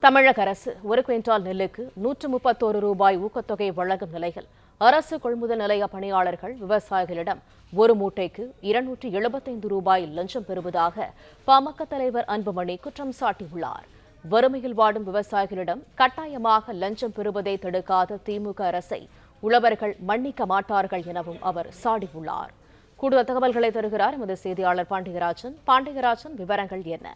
தமிழக அரசு ஒரு குவிண்டால் நெல்லுக்கு 131 ரூபாய் ஊக்கத்தொகை வழங்கும் நிலையில் அரசு கொள்முதல் நிலைய பணியாளர்கள் விவசாயிகளிடம் ஒரு மூட்டைக்கு 275 ரூபாய் லஞ்சம் பெறுவதாக பாமக தலைவர் அன்புமணி குற்றம் சாட்டியுள்ளார். வறுமையில் வாடும் விவசாயிகளிடம் கட்டாயமாக லஞ்சம் பெறுவதை தடுக்காத திமுக அரசை உழவர்கள் மன்னிக்க மாட்டார்கள் எனவும் அவர் சாடியுள்ளார். கூடுதல் தகவல்களை தருகிறார் எமது செய்தியாளர் பாண்டியராஜன். விவரங்கள் என்ன?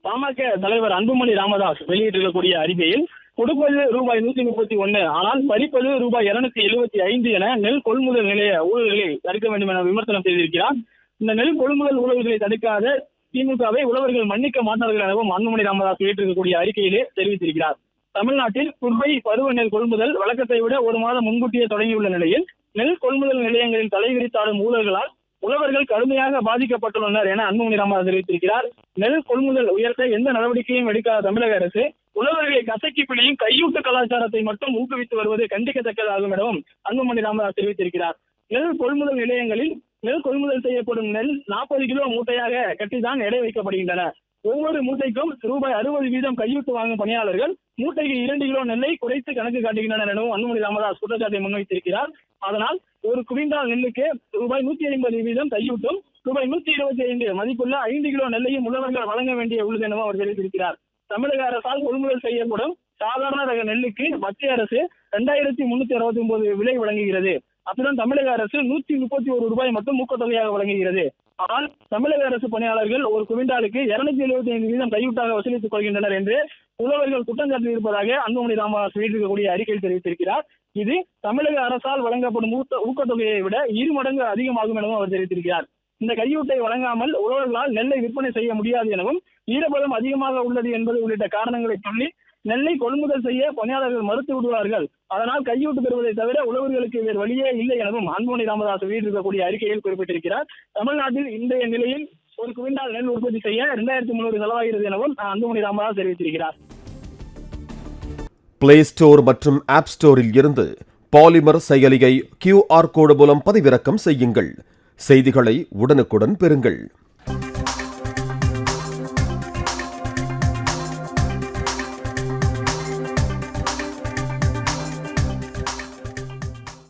பாமக தலைவர் அன்புமணி ராமதாஸ் வெளியிட்டிருக்கக்கூடிய அறிக்கையில் கொடுப்பது ரூபாய் 131, ஆனால் பறிப்பது ரூபாய் 275 என நெல் கொள்முதல் நிலைய ஊழல்களை தடுக்க வேண்டும் என விமர்சனம் செய்திருக்கிறார். இந்த நெல் கொள்முதல் ஊழல்களை தடுக்காத திமுகவை உழவர்கள் மன்னிக்க மாட்டார்கள் எனவும் அன்புமணி ராமதாஸ் வெளியிட்டிருக்கக்கூடிய அறிக்கையிலே தெரிவித்திருக்கிறார். தமிழ்நாட்டில் குர்பை பருவ நெல் கொள்முதல் வழக்கத்தை விட ஒரு மாதம் முன்கூட்டியே தொடங்கியுள்ள நிலையில் நெல் கொள்முதல் நிலையங்களில் தலைவிரித்தாடும் ஊழல்களால் உழவர்கள் கடுமையாக பாதிக்கப்பட்டுள்ளனர் என அன்புமணி ராமதாஸ் தெரிவித்திருக்கிறார். நெல் கொள்முதல் உயர்த்த எந்த நடவடிக்கையும் எடுக்காத தமிழக அரசு உழவர்களை கசக்கி பிடியும் கையூட்டு கலாச்சாரத்தை மட்டும் ஊக்குவித்து வருவது கண்டிக்கத்தக்கதாகும் எனவும் அன்புமணி ராமதாஸ் தெரிவித்திருக்கிறார். நெல் கொள்முதல் நிலையங்களில் நெல் கொள்முதல் செய்யப்படும் நெல் 40 கிலோ மூட்டையாக கட்டிதான் எடை வைக்கப்படுகின்றன. ஒவ்வொரு மூட்டைக்கும் ரூபாய் 60 வீதம் கையூட்டு வாங்கும் பணியாளர்கள் மூட்டைக்கு 2 கிலோ நெல்லை குறைத்து கணக்கு காட்டுகின்றனர் எனவும் அன்புமணி ராமதாஸ் குற்றச்சாட்டை முன்வைத்திருக்கிறார். அதனால் ஒரு குவிண்டால் நெல்லுக்கு ரூபாய் 150 வீதம் கையூட்டும் ரூபாய் 125 மதிப்புள்ள 5 கிலோ நெல்லையும் உழவர்கள் வழங்க வேண்டிய உள்ளது எனவும் அவர் தெரிவித்திருக்கிறார். தமிழக அரசால் கொள்முதல் செய்யப்படும் சாதாரண ரக நெல்லுக்கு மத்திய அரசு 2369 விலை வழங்குகிறது. அத்துடன் தமிழக அரசு 131 ரூபாய் மட்டும் ஊக்கத்தொகையாக வழங்குகிறது. ஆனால் தமிழக அரசு பணியாளர்கள் ஒரு குவிண்டாலுக்கு 275 வீதம் கையூட்டாக வசூலித்துக் கொள்கின்றனர் என்று உழவர்கள் குற்றம் சாட்டியிருப்பதாக அன்புமணி ராமதாஸ் வெளியிட்டிருக்கக்கூடிய அறிக்கையில் தெரிவித்திருக்கிறார். இது தமிழக அரசால் வழங்கப்படும் ஊக்கத்தொகையை விட 2 மடங்கு அதிகமாகும் எனவும் அவர் தெரிவித்திருக்கிறார். இந்த கையூட்டை வழங்காமல் உழவர்களால் நெல்லை விற்பனை செய்ய முடியாது எனவும் ஈரப்பதம் அதிகமாக உள்ளது என்பது உள்ளிட்ட காரணங்களை சொல்லி நெல்லை கொள்முதல் செய்ய பணியாளர்கள் மறுத்து விடுவார்கள். அதனால் கையூட்டு பெறுவதை தவிர உழவர்களுக்கு வேறு வழியே இல்லை எனவும் அன்புமணி ராமதாஸ் வெளியிட்டிருக்கக்கூடிய அறிக்கையில் குறிப்பிட்டிருக்கிறார். தமிழ்நாட்டில் இன்றைய நிலையில் ஒரு குவிண்டால் நெல் உற்பத்தி செய்ய 2300 செலவாகிறது எனவும் அன்புமணி ராமதாஸ் தெரிவித்திருக்கிறார். பிளே ஸ்டோர் மற்றும் ஆப் ஸ்டோரில் இருந்து பாலிமர் செயலியை QR கோடு மூலம் பதிவிறக்கம் செய்யுங்கள். செய்திகளை உடனுக்குடன் பெறுங்கள்.